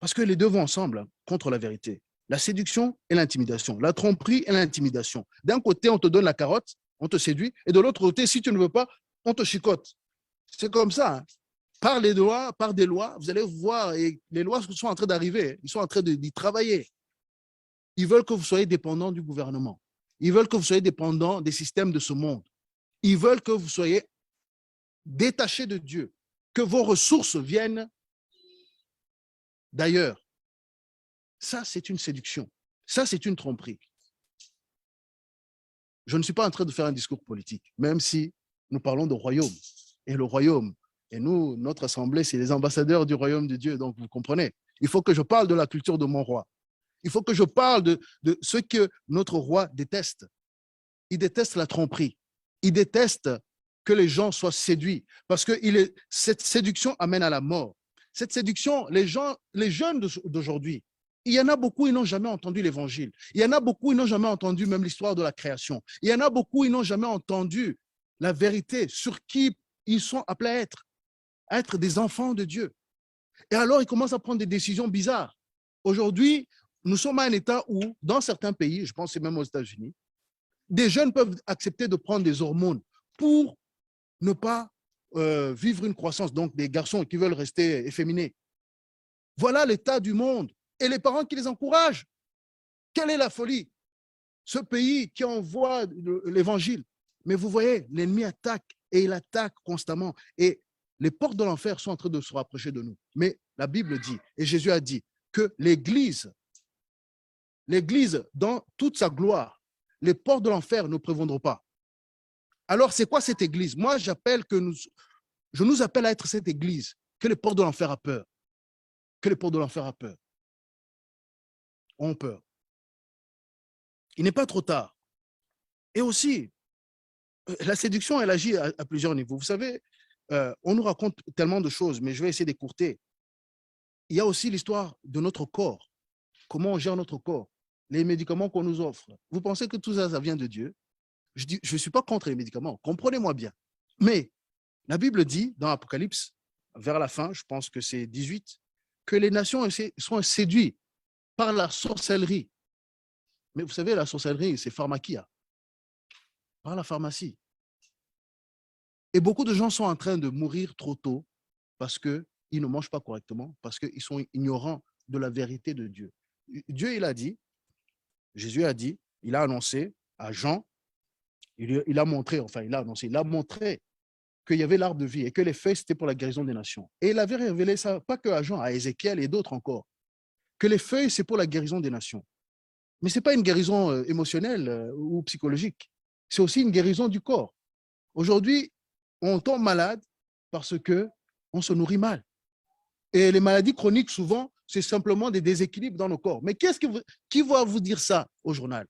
Parce que les deux vont ensemble contre la vérité. La séduction et l'intimidation. La tromperie et l'intimidation. D'un côté, on te donne la carotte, on te séduit. Et de l'autre côté, si tu ne veux pas, on te chicote. C'est comme ça. Hein. Par des lois, vous allez voir, et les lois sont en train d'arriver. Ils sont en train d'y travailler. Ils veulent que vous soyez dépendant du gouvernement. Ils veulent que vous soyez dépendant des systèmes de ce monde. Ils veulent que vous soyez détaché de Dieu. que vos ressources viennent d'ailleurs. Ça, c'est une séduction. Ça, c'est une tromperie. Je ne suis pas en train de faire un discours politique, même si nous parlons de royaume. Et le royaume, et nous, notre assemblée, c'est les ambassadeurs du royaume de Dieu. Donc, vous comprenez, il faut que je parle de la culture de mon roi. Il faut que je parle de ce que notre roi déteste. Il déteste la tromperie. Il déteste que les gens soient séduits. Parce que cette séduction amène à la mort. Cette séduction, les jeunes d'aujourd'hui, il y en a beaucoup, ils n'ont jamais entendu l'évangile. Il y en a beaucoup, ils n'ont jamais entendu même l'histoire de la création. Il y en a beaucoup, ils n'ont jamais entendu la vérité sur qui ils sont appelés à être des enfants de Dieu. Et alors, ils commencent à prendre des décisions bizarres. Aujourd'hui, nous sommes à un état où, dans certains pays, je pense que c'est même aux États-Unis, des jeunes peuvent accepter de prendre des hormones pour ne pas vivre une croissance. Donc, des garçons qui veulent rester efféminés. Voilà l'état du monde. Et les parents qui les encouragent. Quelle est la folie? Ce pays qui envoie l'évangile. Mais vous voyez, l'ennemi attaque et il attaque constamment. Et les portes de l'enfer sont en train de se rapprocher de nous. Mais la Bible dit, et Jésus a dit, que l'Église, dans toute sa gloire, les portes de l'enfer ne prévaudront pas. Alors, c'est quoi cette Église? Moi, je nous appelle à être cette Église que les portes de l'enfer a peur. Que les portes de l'enfer ont peur. Il n'est pas trop tard. Et aussi, la séduction, elle agit à plusieurs niveaux. Vous savez, on nous raconte tellement de choses, mais je vais essayer d'écourter. Il y a aussi l'histoire de notre corps. Comment on gère notre corps, les médicaments qu'on nous offre. Vous pensez que tout ça, ça vient de Dieu? Je ne suis pas contre les médicaments, comprenez-moi bien. Mais la Bible dit, dans Apocalypse, vers la fin, je pense que c'est 18, que les nations sont séduites par la sorcellerie. Mais vous savez, la sorcellerie, c'est pharmakia, par la pharmacie. Et beaucoup de gens sont en train de mourir trop tôt parce qu'ils ne mangent pas correctement, parce qu'ils sont ignorants de la vérité de Dieu. Dieu, il a dit, Jésus a dit, il a annoncé à Jean, il a montré qu'il y avait l'arbre de vie et que les feuilles, c'était pour la guérison des nations. Et il avait révélé ça, pas que à Jean, à Ézéchiel et d'autres encore, que les feuilles, c'est pour la guérison des nations. Mais ce n'est pas une guérison émotionnelle ou psychologique. C'est aussi une guérison du corps. Aujourd'hui, on tombe malade parce qu'on se nourrit mal. Et les maladies chroniques, souvent, c'est simplement des déséquilibres dans nos corps. Mais qui va vous dire ça au journal?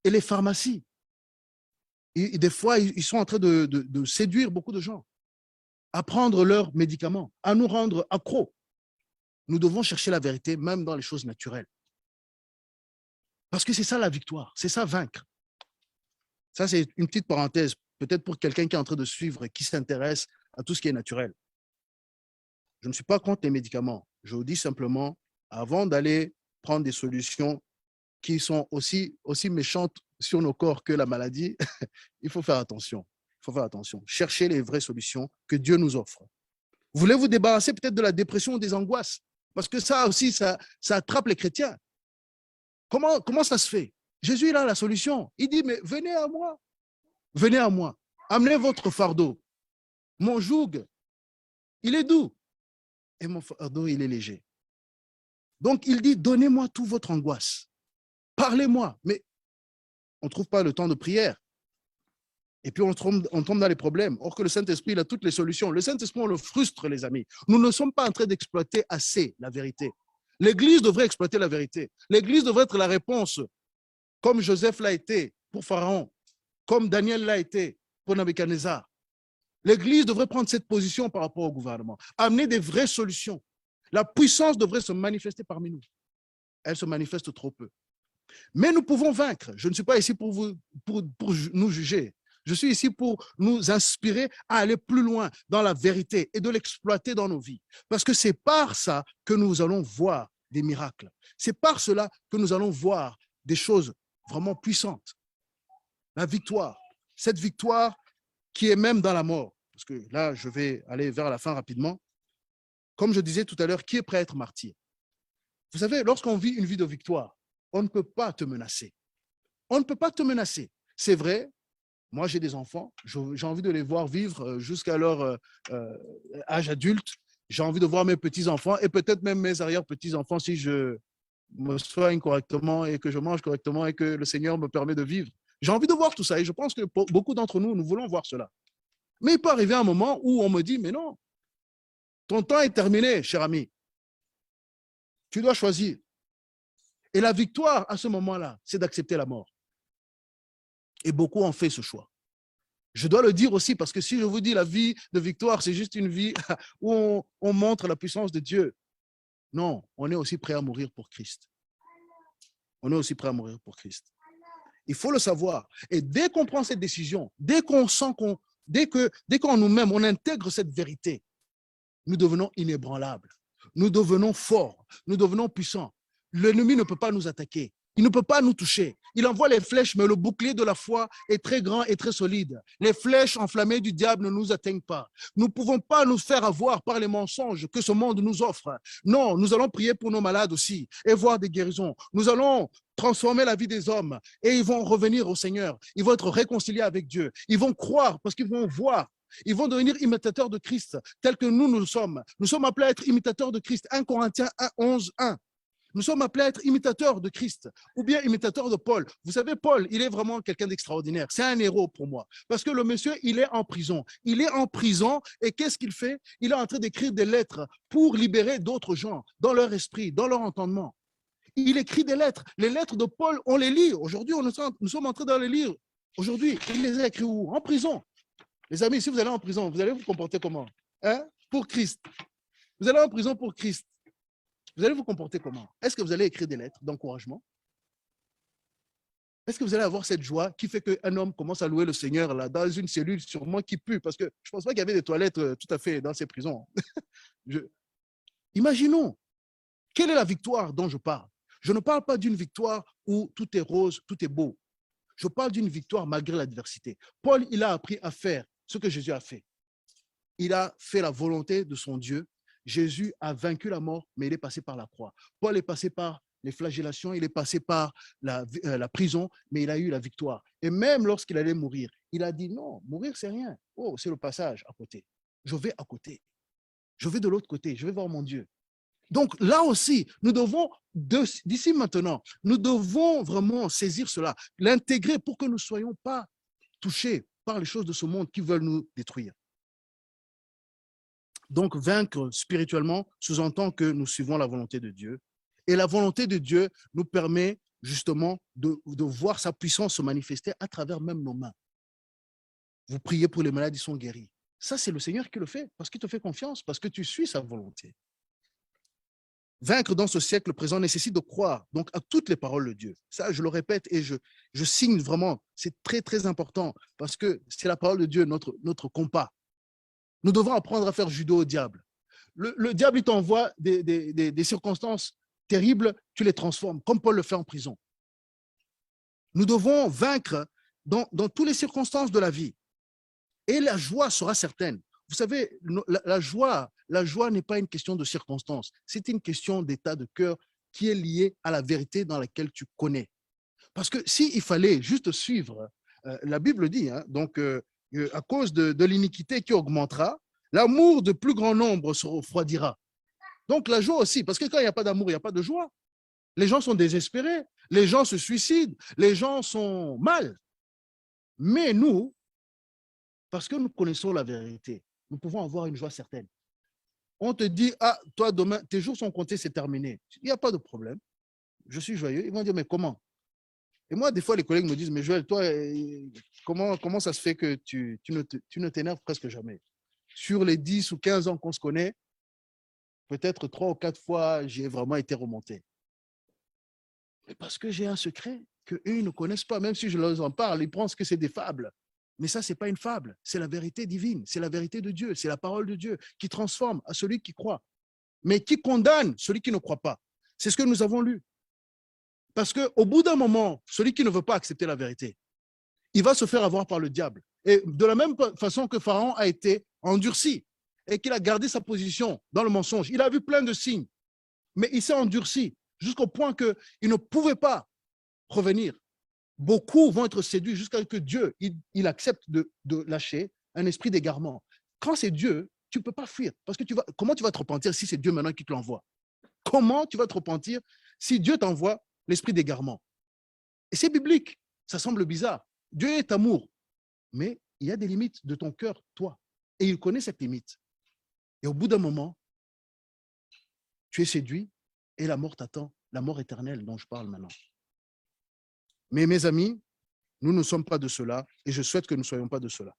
Et les pharmacies. Et des fois, ils sont en train de séduire beaucoup de gens à prendre leurs médicaments, à nous rendre accros. Nous devons chercher la vérité, même dans les choses naturelles. Parce que c'est ça la victoire, c'est ça vaincre. Ça, c'est une petite parenthèse, peut-être pour quelqu'un qui est en train de suivre et qui s'intéresse à tout ce qui est naturel. Je ne suis pas contre les médicaments. Je vous dis simplement, avant d'aller prendre des solutions qui sont aussi méchantes sur nos corps que la maladie, il faut faire attention. Il faut faire attention. Cherchez les vraies solutions que Dieu nous offre. Vous voulez vous débarrasser peut-être de la dépression ou des angoisses? Parce que ça aussi, ça attrape les chrétiens. Comment ça se fait? Jésus, il a la solution. Il dit, mais venez à moi. Venez à moi. Amenez votre fardeau. Mon joug, il est doux. Et mon fardeau, il est léger. Donc, il dit, donnez-moi toute votre angoisse. Parlez-moi. Mais on ne trouve pas le temps de prière. Et puis, on tombe dans les problèmes. Or que le Saint-Esprit, il a toutes les solutions. Le Saint-Esprit, on le frustre, les amis. Nous ne sommes pas en train d'exploiter assez la vérité. L'Église devrait exploiter la vérité. L'Église devrait être la réponse, comme Joseph l'a été pour Pharaon, comme Daniel l'a été pour Nebuchadnezzar. L'Église devrait prendre cette position par rapport au gouvernement, amener des vraies solutions. La puissance devrait se manifester parmi nous. Elle se manifeste trop peu. Mais nous pouvons vaincre. Je ne suis pas ici pour nous juger. Je suis ici pour nous inspirer à aller plus loin dans la vérité et de l'exploiter dans nos vies. Parce que c'est par ça que nous allons voir des miracles. C'est par cela que nous allons voir des choses vraiment puissantes. La victoire, cette victoire qui est même dans la mort. Parce que là, je vais aller vers la fin rapidement. Comme je disais tout à l'heure, qui est prêt à être martyr? Vous savez, lorsqu'on vit une vie de victoire, on ne peut pas te menacer. On ne peut pas te menacer. C'est vrai, Moi, j'ai des enfants, j'ai envie de les voir vivre jusqu'à leur âge adulte. J'ai envie de voir mes petits-enfants et peut-être même mes arrière-petits-enfants si je me soigne correctement et que je mange correctement et que le Seigneur me permet de vivre. J'ai envie de voir tout ça et je pense que pour beaucoup d'entre nous, nous voulons voir cela. Mais il peut arriver un moment où on me dit, mais non, ton temps est terminé, cher ami. Tu dois choisir. Et la victoire à ce moment-là, c'est d'accepter la mort. Et beaucoup ont fait ce choix. Je dois le dire aussi parce que si je vous dis la vie de victoire, c'est juste une vie où on montre la puissance de Dieu. Non, on est aussi prêt à mourir pour Christ. On est aussi prêt à mourir pour Christ. Il faut le savoir. Et dès qu'on prend cette décision, dès qu'on sent dès qu'en nous-mêmes, on intègre cette vérité, nous devenons inébranlables. Nous devenons forts. Nous devenons puissants. L'ennemi ne peut pas nous attaquer. Il ne peut pas nous toucher. Il envoie les flèches, mais le bouclier de la foi est très grand et très solide. Les flèches enflammées du diable ne nous atteignent pas. Nous ne pouvons pas nous faire avoir par les mensonges que ce monde nous offre. Non, nous allons prier pour nos malades aussi et voir des guérisons. Nous allons transformer la vie des hommes et ils vont revenir au Seigneur. Ils vont être réconciliés avec Dieu. Ils vont croire parce qu'ils vont voir. Ils vont devenir imitateurs de Christ, tels que nous sommes. Nous sommes appelés à être imitateurs de Christ. 1 Corinthiens 11, 1. Nous sommes appelés à être imitateurs de Christ ou bien imitateurs de Paul. Vous savez, Paul, il est vraiment quelqu'un d'extraordinaire. C'est un héros pour moi. Parce que le monsieur, il est en prison. Il est en prison et qu'est-ce qu'il fait? Il est en train d'écrire des lettres pour libérer d'autres gens dans leur esprit, dans leur entendement. Il écrit des lettres. Les lettres de Paul, on les lit. Aujourd'hui, nous sommes en train de les lire. Aujourd'hui, il les a écrits où? En prison. Les amis, si vous allez en prison, vous allez vous comporter comment? Hein? Pour Christ. Vous allez en prison pour Christ. Vous allez vous comporter comment? Est-ce que vous allez écrire des lettres d'encouragement? Est-ce que vous allez avoir cette joie qui fait qu'un homme commence à louer le Seigneur là, dans une cellule sûrement qui pue? Parce que je ne pense pas qu'il y avait des toilettes tout à fait dans ces prisons. Imaginons, quelle est la victoire dont je parle? Je ne parle pas d'une victoire où tout est rose, tout est beau. Je parle d'une victoire malgré l'adversité. Paul, il a appris à faire ce que Jésus a fait. Il a fait la volonté de son Dieu. Jésus a vaincu la mort, mais il est passé par la croix. Paul est passé par les flagellations, il est passé par la prison, mais il a eu la victoire. Et même lorsqu'il allait mourir, il a dit non, mourir, c'est rien. Oh, c'est le passage à côté. Je vais à côté. Je vais de l'autre côté. Je vais voir mon Dieu. Donc là aussi, nous devons, d'ici maintenant, nous devons vraiment saisir cela, l'intégrer pour que nous ne soyons pas touchés par les choses de ce monde qui veulent nous détruire. Donc, vaincre spirituellement sous-entend que nous suivons la volonté de Dieu. Et la volonté de Dieu nous permet justement de voir sa puissance se manifester à travers même nos mains. Vous priez pour les malades, ils sont guéris. Ça, c'est le Seigneur qui le fait, parce qu'il te fait confiance, parce que tu suis sa volonté. Vaincre dans ce siècle présent nécessite de croire donc à toutes les paroles de Dieu. Ça, je le répète et je signe vraiment. C'est très, très important parce que c'est la parole de Dieu, notre compas. Nous devons apprendre à faire judo au diable. Le diable, il t'envoie des circonstances terribles, tu les transformes, comme Paul le fait en prison. Nous devons vaincre dans toutes les circonstances de la vie. Et la joie sera certaine. Vous savez, la joie n'est pas une question de circonstances. C'est une question d'état de cœur qui est liée à la vérité dans laquelle tu connais. Parce que s'il fallait juste suivre, la Bible dit, hein, donc à cause de l'iniquité qui augmentera, l'amour de plus grand nombre se refroidira. Donc la joie aussi, parce que quand il n'y a pas d'amour, il n'y a pas de joie. Les gens sont désespérés, les gens se suicident, les gens sont mal. Mais nous, parce que nous connaissons la vérité, nous pouvons avoir une joie certaine. On te dit, ah, toi, demain, tes jours sont comptés, c'est terminé. Il n'y a pas de problème. Je suis joyeux. Ils vont dire, mais comment? Et moi, des fois, les collègues me disent, mais Joël, toi, comment ça se fait que tu ne t'énerves presque jamais? Sur les 10 ou 15 ans qu'on se connaît, peut-être 3 ou 4 fois, j'ai vraiment été remonté. Mais parce que j'ai un secret qu'eux, ils ne connaissent pas. Même si je leur en parle, ils pensent que c'est des fables. Mais ça, ce n'est pas une fable. C'est la vérité divine. C'est la vérité de Dieu. C'est la parole de Dieu qui transforme à celui qui croit. Mais qui condamne celui qui ne croit pas. C'est ce que nous avons lu. Parce qu'au bout d'un moment, celui qui ne veut pas accepter la vérité, il va se faire avoir par le diable. Et de la même façon que Pharaon a été endurci et qu'il a gardé sa position dans le mensonge, il a vu plein de signes, mais il s'est endurci jusqu'au point qu'il ne pouvait pas revenir. beaucoup vont être séduits jusqu'à ce que Dieu il accepte de lâcher un esprit d'égarement. Quand c'est Dieu, tu ne peux pas fuir. Parce que comment tu vas te repentir si c'est Dieu maintenant qui te l'envoie? Comment tu vas te repentir si Dieu t'envoie l'esprit d'égarement? Et c'est biblique. Ça semble bizarre. Dieu est amour. Mais il y a des limites de ton cœur, toi. Et il connaît cette limite. Et au bout d'un moment, tu es séduit et la mort t'attend. La mort éternelle dont je parle maintenant. Mais mes amis, nous ne sommes pas de cela et je souhaite que nous ne soyons pas de cela.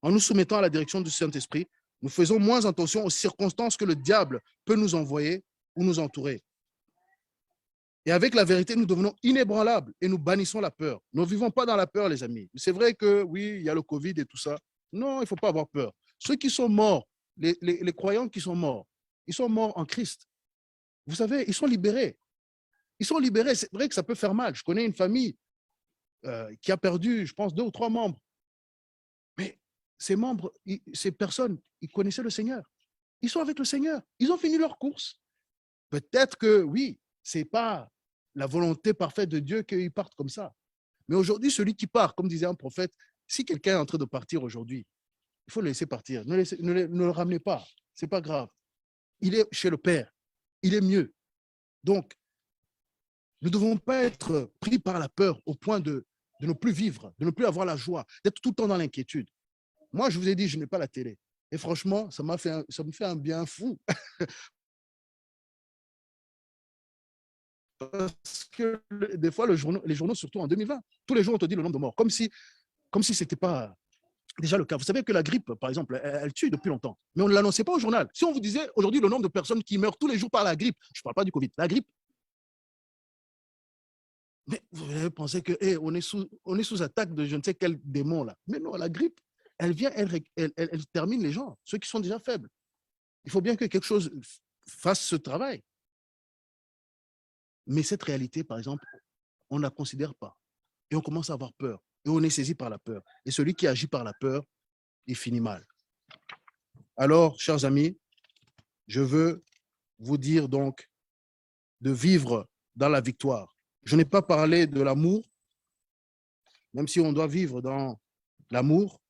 En nous soumettant à la direction du Saint-Esprit, nous faisons moins attention aux circonstances que le diable peut nous envoyer ou nous entourer. Et avec la vérité, nous devenons inébranlables et nous bannissons la peur. Nous ne vivons pas dans la peur, les amis. C'est vrai que oui, il y a le Covid et tout ça. Non, il ne faut pas avoir peur. Ceux qui sont morts, les croyants qui sont morts, ils sont morts en Christ. Vous savez, ils sont libérés. Ils sont libérés. C'est vrai que ça peut faire mal. Je connais une famille qui a perdu, je pense, 2 ou 3 membres. Mais ces membres, ces personnes, ils connaissaient le Seigneur. Ils sont avec le Seigneur. Ils ont fini leur course. Peut-être que, oui, ce n'est pas la volonté parfaite de Dieu qu'ils partent comme ça. Mais aujourd'hui, celui qui part, comme disait un prophète, si quelqu'un est en train de partir aujourd'hui, il faut le laisser partir. Ne le ramenez pas. Ce n'est pas grave. Il est chez le Père. Il est mieux. Donc, nous ne devons pas être pris par la peur au point de ne plus vivre, de ne plus avoir la joie, d'être tout le temps dans l'inquiétude. Moi, je vous ai dit, je n'ai pas la télé. Et franchement, ça me fait un bien fou. Parce que des fois, les journaux, surtout en 2020, tous les jours, on te dit le nombre de morts, comme si ce n'était pas déjà le cas. Vous savez que la grippe, par exemple, elle tue depuis longtemps, mais on ne l'annonçait pas au journal. Si on vous disait aujourd'hui le nombre de personnes qui meurent tous les jours par la grippe, je ne parle pas du Covid, la grippe, mais vous avez pensé que on est sous attaque de je ne sais quel démon là. Mais non, la grippe, elle vient, elle termine les gens, ceux qui sont déjà faibles. Il faut bien que quelque chose fasse ce travail. Mais cette réalité, par exemple, on ne la considère pas. Et on commence à avoir peur. Et on est saisi par la peur. Et celui qui agit par la peur, il finit mal. Alors, chers amis, je veux vous dire donc de vivre dans la victoire. Je n'ai pas parlé de l'amour, même si on doit vivre dans l'amour.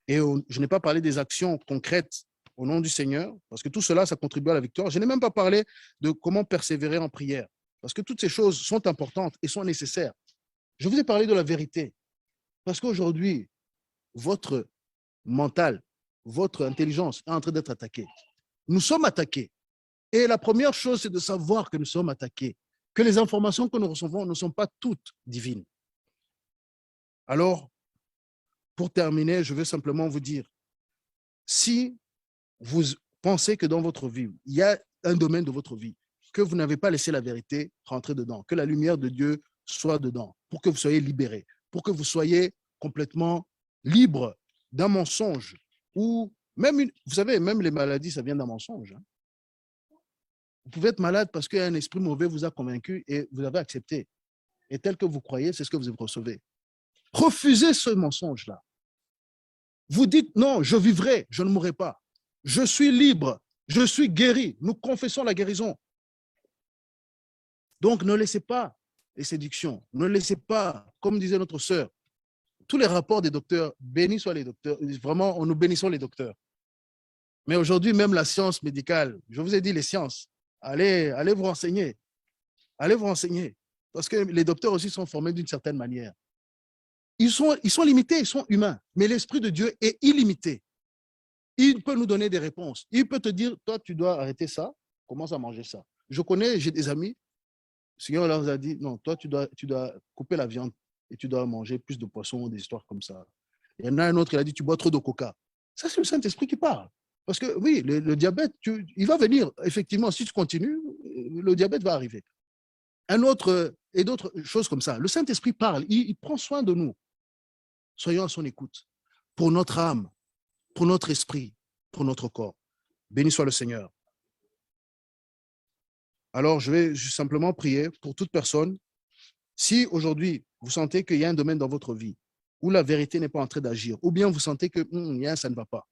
Et je n'ai pas parlé des actions concrètes au nom du Seigneur, parce que tout cela, ça contribue à la victoire. Je n'ai même pas parlé de comment persévérer en prière, parce que toutes ces choses sont importantes et sont nécessaires. Je vous ai parlé de la vérité, parce qu'aujourd'hui, votre mental, votre intelligence est en train d'être attaquée. Nous sommes attaqués. Et la première chose, c'est de savoir que nous sommes attaqués, que les informations que nous recevons ne sont pas toutes divines. Alors, pour terminer, je veux simplement vous dire, si vous pensez que dans votre vie, il y a un domaine de votre vie, que vous n'avez pas laissé la vérité rentrer dedans, que la lumière de Dieu soit dedans, pour que vous soyez libérés, pour que vous soyez complètement libre d'un mensonge, ou même, vous savez, même les maladies, ça vient d'un mensonge. Vous pouvez être malade parce qu'un esprit mauvais vous a convaincu et vous avez accepté. Et tel que vous croyez, c'est ce que vous recevez. Refusez ce mensonge-là. Vous dites, non, je vivrai, je ne mourrai pas. Je suis libre, je suis guéri. Nous confessons la guérison. Donc, ne laissez pas les séductions. Ne laissez pas, comme disait notre sœur, tous les rapports des docteurs, bénis soient les docteurs. Vraiment, nous bénissons les docteurs. Mais aujourd'hui, même la science médicale, je vous ai dit les sciences, allez vous renseigner. Allez vous renseigner. Parce que les docteurs aussi sont formés d'une certaine manière. Ils sont limités, ils sont humains. Mais l'Esprit de Dieu est illimité. Il peut nous donner des réponses. Il peut te dire, toi, tu dois arrêter ça, commence à manger ça. Je connais, j'ai des amis, le Seigneur leur a dit, non, toi, tu dois couper la viande et tu dois manger plus de poissons, des histoires comme ça. Il y en a un autre, il a dit, tu bois trop de coca. Ça, c'est le Saint-Esprit qui parle. Parce que oui, le diabète, il va venir. Effectivement, si tu continues, le diabète va arriver. Un autre, et d'autres choses comme ça. Le Saint-Esprit parle, il prend soin de nous. Soyons à son écoute. Pour notre âme, pour notre esprit, pour notre corps. Béni soit le Seigneur. Alors, je vais simplement prier pour toute personne. Si aujourd'hui, vous sentez qu'il y a un domaine dans votre vie où la vérité n'est pas en train d'agir, ou bien vous sentez que ça ne va pas.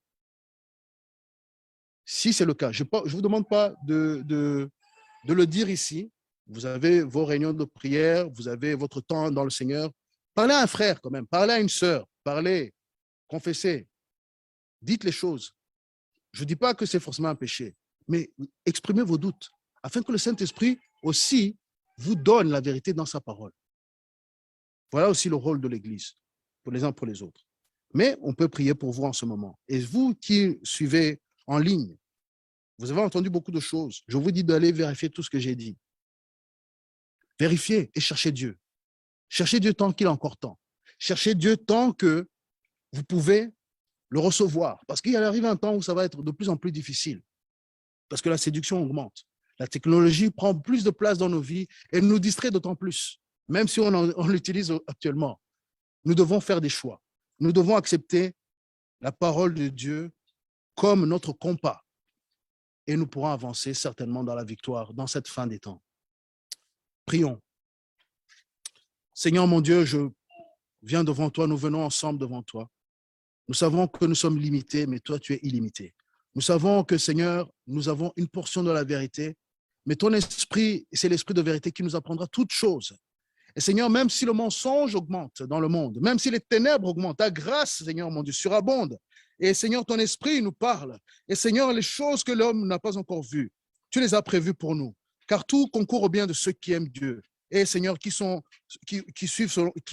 Si c'est le cas, je ne vous demande pas de le dire ici, Vous avez vos réunions de prière, vous avez votre temps dans le Seigneur. Parlez à un frère quand même, parlez à une sœur, parlez, confessez, dites les choses. Je ne dis pas que c'est forcément un péché, mais exprimez vos doutes afin que le Saint-Esprit aussi vous donne la vérité dans sa parole. Voilà aussi le rôle de l'Église, pour les uns pour les autres. Mais on peut prier pour vous en ce moment. Et vous qui suivez en ligne, vous avez entendu beaucoup de choses. Je vous dis d'aller vérifier tout ce que j'ai dit. Vérifiez et cherchez Dieu. Cherchez Dieu tant qu'il est encore temps. Cherchez Dieu tant que vous pouvez le recevoir. Parce qu'il arrive un temps où ça va être de plus en plus difficile. Parce que la séduction augmente. La technologie prend plus de place dans nos vies et nous distrait d'autant plus. Même si on l'utilise actuellement. Nous devons faire des choix. Nous devons accepter la parole de Dieu comme notre compas. Et nous pourrons avancer certainement dans la victoire, dans cette fin des temps. Prions. Seigneur mon Dieu, je viens devant toi, nous venons ensemble devant toi. Nous savons que nous sommes limités, mais toi, tu es illimité. Nous savons que, Seigneur, nous avons une portion de la vérité, mais ton esprit, c'est l'esprit de vérité qui nous apprendra toutes choses. Et Seigneur, même si le mensonge augmente dans le monde, même si les ténèbres augmentent, ta grâce, Seigneur mon Dieu, surabonde. Et Seigneur, ton esprit nous parle. Et Seigneur, les choses que l'homme n'a pas encore vues, tu les as prévues pour nous. Car tout concourt au bien de ceux qui aiment Dieu. Et Seigneur, qui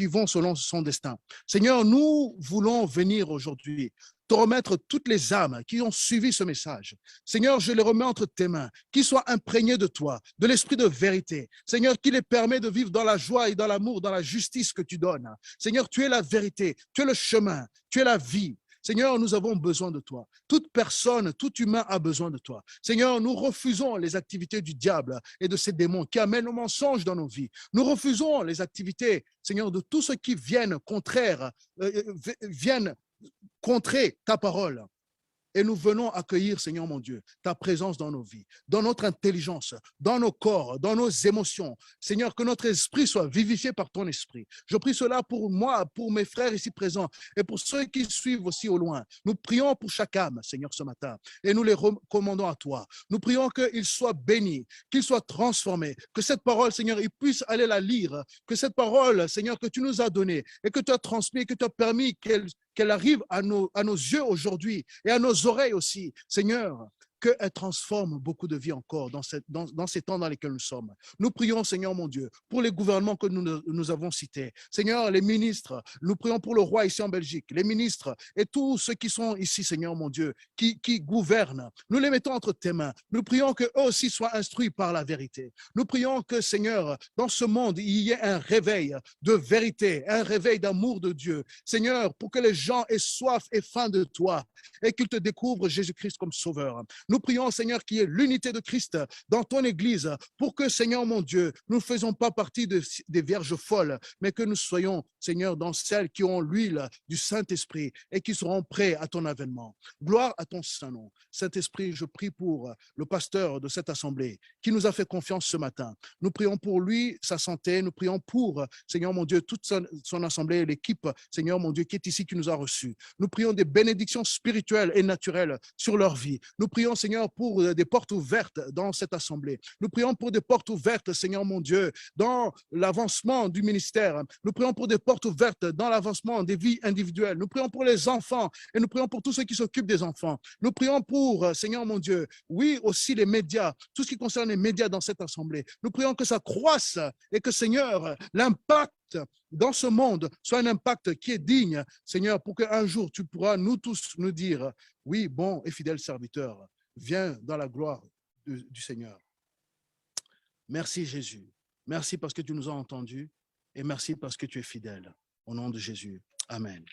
vont selon son destin. Seigneur, nous voulons venir aujourd'hui te remettre toutes les âmes qui ont suivi ce message. Seigneur, je les remets entre tes mains, qu'ils soient imprégnés de toi, de l'esprit de vérité. Seigneur, qui les permet de vivre dans la joie et dans l'amour, dans la justice que tu donnes. Seigneur, tu es la vérité, tu es le chemin, tu es la vie. Seigneur, nous avons besoin de toi. Toute personne, tout humain a besoin de toi. Seigneur, nous refusons les activités du diable et de ses démons qui amènent le mensonge dans nos vies. Nous refusons les activités, Seigneur, de tous ceux qui viennent viennent contrer ta parole. Et nous venons accueillir, Seigneur mon Dieu, ta présence dans nos vies, dans notre intelligence, dans nos corps, dans nos émotions. Seigneur, que notre esprit soit vivifié par ton esprit. Je prie cela pour moi, pour mes frères ici présents et pour ceux qui suivent aussi au loin. Nous prions pour chaque âme, Seigneur, ce matin, et nous les recommandons à toi. Nous prions qu'ils soient bénis, qu'ils soient transformés, que cette parole, Seigneur, ils puissent aller la lire, que cette parole, Seigneur, que tu nous as donnée et que tu as transmis, que tu as permis qu'elle arrive à nos yeux aujourd'hui et à nos oreilles aussi, Seigneur, qu'elle transforme beaucoup de vies encore dans ces temps dans lesquels nous sommes. Nous prions, Seigneur mon Dieu, pour les gouvernements que nous avons cités. Seigneur, les ministres, nous prions pour le roi ici en Belgique, les ministres et tous ceux qui sont ici, Seigneur mon Dieu, qui gouvernent. Nous les mettons entre tes mains. Nous prions qu'eux aussi soient instruits par la vérité. Nous prions que, Seigneur, dans ce monde, il y ait un réveil de vérité, un réveil d'amour de Dieu. Seigneur, pour que les gens aient soif et faim de toi et qu'ils te découvrent Jésus-Christ comme sauveur. Nous prions, Seigneur, qu'il y ait l'unité de Christ dans ton Église pour que, Seigneur mon Dieu, nous ne faisons pas partie des vierges folles, mais que nous soyons, Seigneur, dans celles qui ont l'huile du Saint-Esprit et qui seront prêts à ton avènement. Gloire à ton Saint-Nom. Saint-Esprit, je prie pour le pasteur de cette assemblée qui nous a fait confiance ce matin. Nous prions pour lui, sa santé. Nous prions pour, Seigneur mon Dieu, toute son assemblée et l'équipe, Seigneur mon Dieu, qui est ici, qui nous a reçus. Nous prions des bénédictions spirituelles et naturelles sur leur vie. Nous prions, Seigneur, pour des portes ouvertes dans cette assemblée. Nous prions pour des portes ouvertes, Seigneur mon Dieu, dans l'avancement du ministère. Nous prions pour des portes ouvertes dans l'avancement des vies individuelles. Nous prions pour les enfants et nous prions pour tous ceux qui s'occupent des enfants. Nous prions pour, Seigneur mon Dieu, oui, aussi les médias, tout ce qui concerne les médias dans cette assemblée. Nous prions que ça croisse et que, Seigneur, l'impact dans ce monde soit un impact qui est digne, Seigneur, pour qu'un jour tu pourras nous tous nous dire, oui, bon et fidèle serviteur, viens dans la gloire du Seigneur. Merci Jésus. Merci parce que tu nous as entendus et merci parce que tu es fidèle. Au nom de Jésus. Amen.